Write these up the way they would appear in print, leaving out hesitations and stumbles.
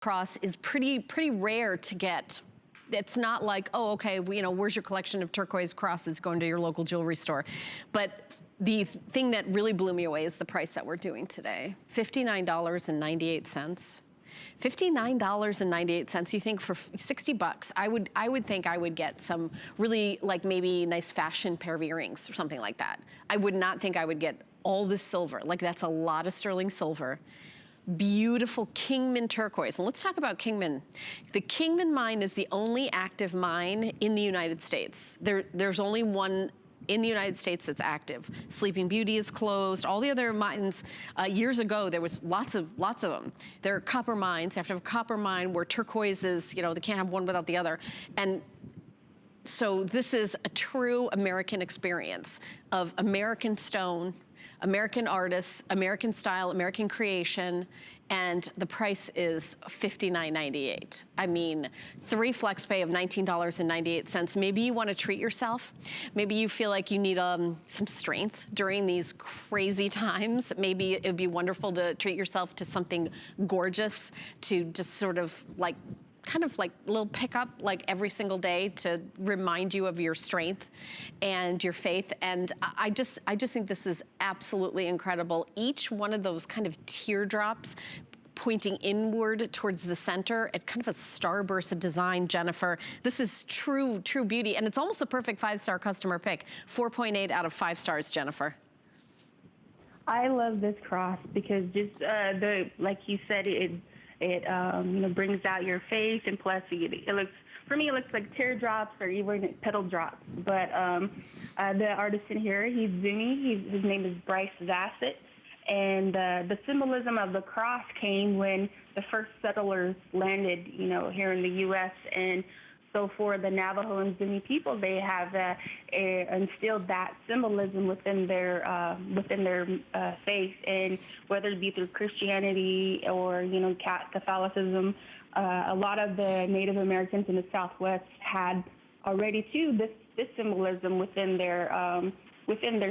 Cros is pretty rare to get. It's not like, oh, okay, where's your collection of turquoise crosses going to your local jewelry store? But the thing that really blew me away is the price that we're doing today. $59.98. $59.98. You think for 60 bucks, I would think I would get some really like maybe nice fashion pair of earrings or something like that. I would not think I would get all this silver. Like that's a lot of sterling silver. Beautiful Kingman turquoise. And let's talk about Kingman. The Kingman mine is the only active mine in the United States. There's only one in the United States that's active. Sleeping Beauty is closed. All the other mines, years ago, there was lots of them. There are copper mines. You have to have a copper mine where turquoise is, they can't have one without the other. And so this is a true American experience of American stone, American artists, American style, American creation, and the price is $59.98. I mean, 3 flex pay of $19.98. Maybe you want to treat yourself. Maybe you feel like you need some strength during these crazy times. Maybe it'd be wonderful to treat yourself to something gorgeous, to just sort of like kind of like little pickup like every single day to remind you of your strength and your faith. And I just think this is absolutely incredible. Each one of those kind of teardrops pointing inward towards the center at kind of a starburst design, Jennifer. This is true beauty. And it's almost a perfect 5-star customer pick. 4.8 out of 5 stars, Jennifer. I love this cross because just like you said, it brings out your face, and plus it looks, for me, it looks like teardrops or even petal drops. But the artisan here, he's Zuni. His name is Bryce Zassett. And the symbolism of the cross came when the first settlers landed, here in the U.S. And so for the Navajo and Zuni people, they have instilled that symbolism within their faith, and whether it be through Christianity or Catholicism, a lot of the Native Americans in the Southwest had already too this symbolism within their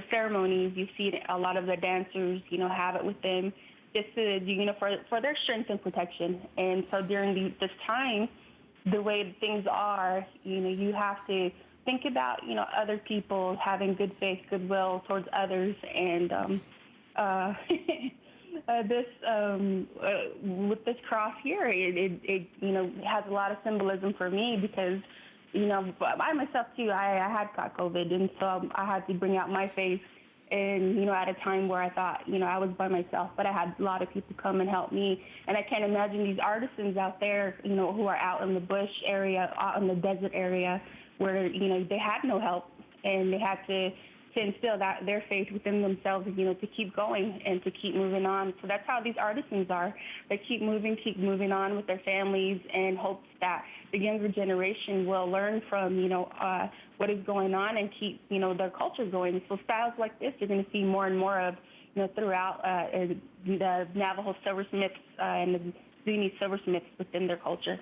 ceremonies. You see a lot of the dancers, have it with them, just to, for their strength and protection. And so during this time, the way things are, you have to think about, other people having good faith, goodwill towards others. And with this cross here, it has a lot of symbolism for me because, by myself too, I had got COVID, and so I had to bring out my faith. And, at a time where I thought, I was by myself, but I had a lot of people come and help me. And I can't imagine these artisans out there, who are out in the bush area, out in the desert area, where, they had no help, and they had to instill their faith within themselves, to keep going and to keep moving on. So that's how these artisans are. They keep moving on with their families, and hopes that the younger generation will learn from, what is going on, and keep, their culture going. So styles like this, you're going to see more and more of, throughout the Navajo silversmiths and the Zuni silversmiths within their culture.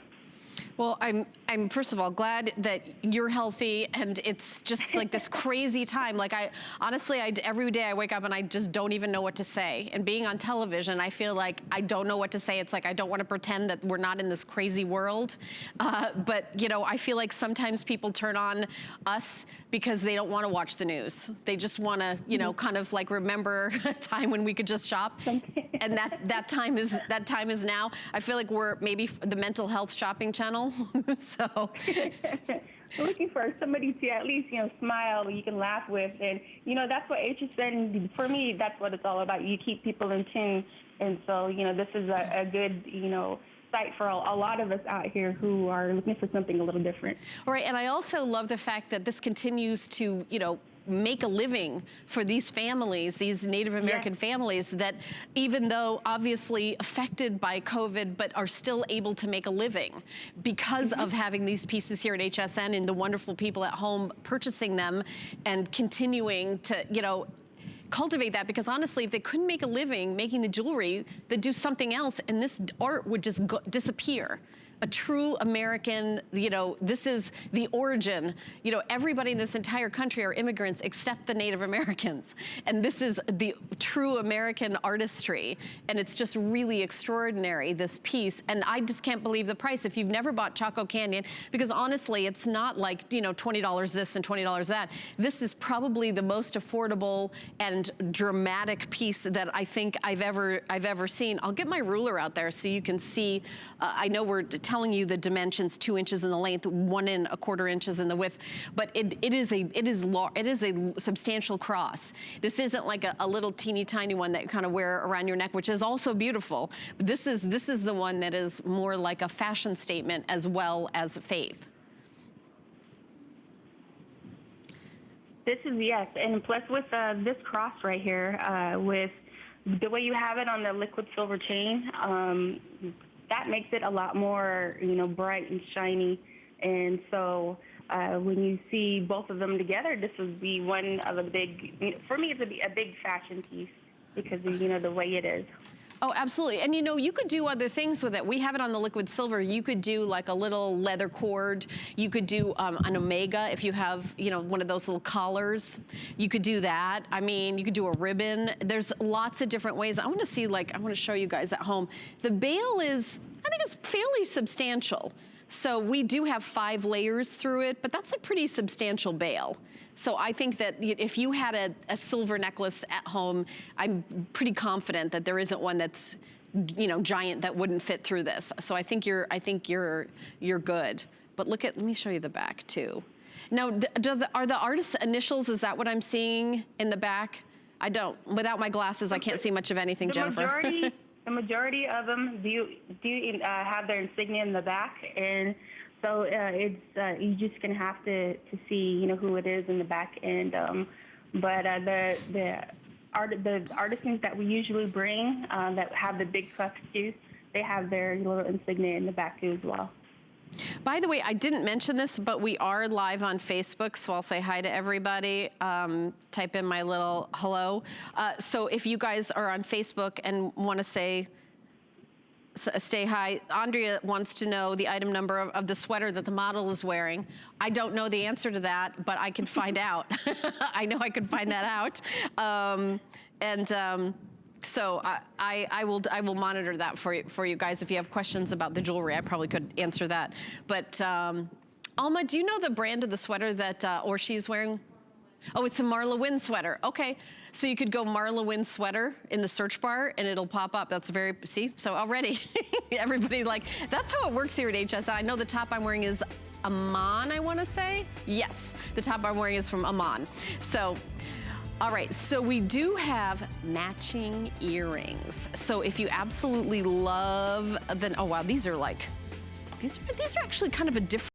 Well, I'm first of all glad that you're healthy, and it's just like this crazy time. Like honestly, every day I wake up and I just don't even know what to say. And being on television, I feel like I don't know what to say. It's like I don't want to pretend that we're not in this crazy world. But I feel like sometimes people turn on us because they don't want to watch the news. They just want to, kind of like remember a time when we could just shop, and that time is now. I feel like we're maybe the mental health shopping channel. So looking for somebody to at least, smile, you can laugh with. And, that's what HSN, for me, that's what it's all about. You keep people in tune. And so, this is a good, site for a lot of us out here who are looking for something a little different. All right. And I also love the fact that this continues to, make a living for these families, these Native American families that, even though obviously affected by COVID, but are still able to make a living because of having these pieces here at HSN, and the wonderful people at home purchasing them and continuing to, cultivate that. Because honestly, if they couldn't make a living making the jewelry, they'd do something else, and this art would just disappear. a true American, you know, this is the origin. You know, everybody in this entire country are immigrants except the Native Americans. And this is the true American artistry. And it's just really extraordinary, this piece. And I just can't believe the price. If you've never bought Chaco Canyon, because honestly, it's not like, you know, $20 this and $20 that. This is probably the most affordable and dramatic piece that I think I've ever seen. I'll get my ruler out there so you can see. I know we're telling you the dimensions, 2 inches in the length, 1 1/4 inches in the width, but it is a substantial cross. This isn't like a little teeny tiny one that you kind of wear around your neck, which is also beautiful. This is the one that is more like a fashion statement as well as faith. This is, yes, and plus with this cross right here, with the way you have it on the liquid silver chain, that makes it a lot more, you know, bright and shiny. And so when you see both of them together, this would be one of the big, for me, it's a big fashion piece because of, you know, the way it is. Oh, absolutely. And you know, you could do other things with it. We have it on the liquid silver. You could do like a little leather cord. You could do an omega if you have, you know, one of those little collars. You could do that. I mean, you could do a ribbon. There's lots of different ways. I want to see, like, I want to show you guys at home. The bail is, I think it's fairly substantial. So we do have 5 layers through it, but that's a pretty substantial bail. So I think that if you had a silver necklace at home, I'm pretty confident that there isn't one that's, you know, giant that wouldn't fit through this. So I think you're good. But look at, let me show you the back too. Now, are the artist's initials, is that what I'm seeing in the back? I don't, without my glasses, I can't see much of anything, Jennifer. The majority of them do have their insignia in the back, and so it's you're just gonna have to see, you know, who it is in the back end. But the artisans that we usually bring that have the big cuffs too, they have their little insignia in the back too as well. By the way, I didn't mention this, but we are live on Facebook, so I'll say hi to everybody. Type in my little hello. So if you guys are on Facebook and want to say hi, Andrea wants to know the item number of the sweater that the model is wearing. I don't know the answer to that, but I can find out. I know I could find that out. So I will monitor that for you guys. If you have questions about the jewelry, I probably could answer that. But Alma, do you know the brand of the sweater that Orshie's wearing? Oh, it's a Marla Wynn sweater. Okay, so you could go Marla Wynn sweater in the search bar and it'll pop up. That's very, see, so already everybody like, that's how it works here at HSN. I know the top I'm wearing is Amman, I wanna say. Yes, the top I'm wearing is from Amman. So, all right, so we do have matching earrings. So if you absolutely love, then, oh wow, these are like, these are actually kind of a different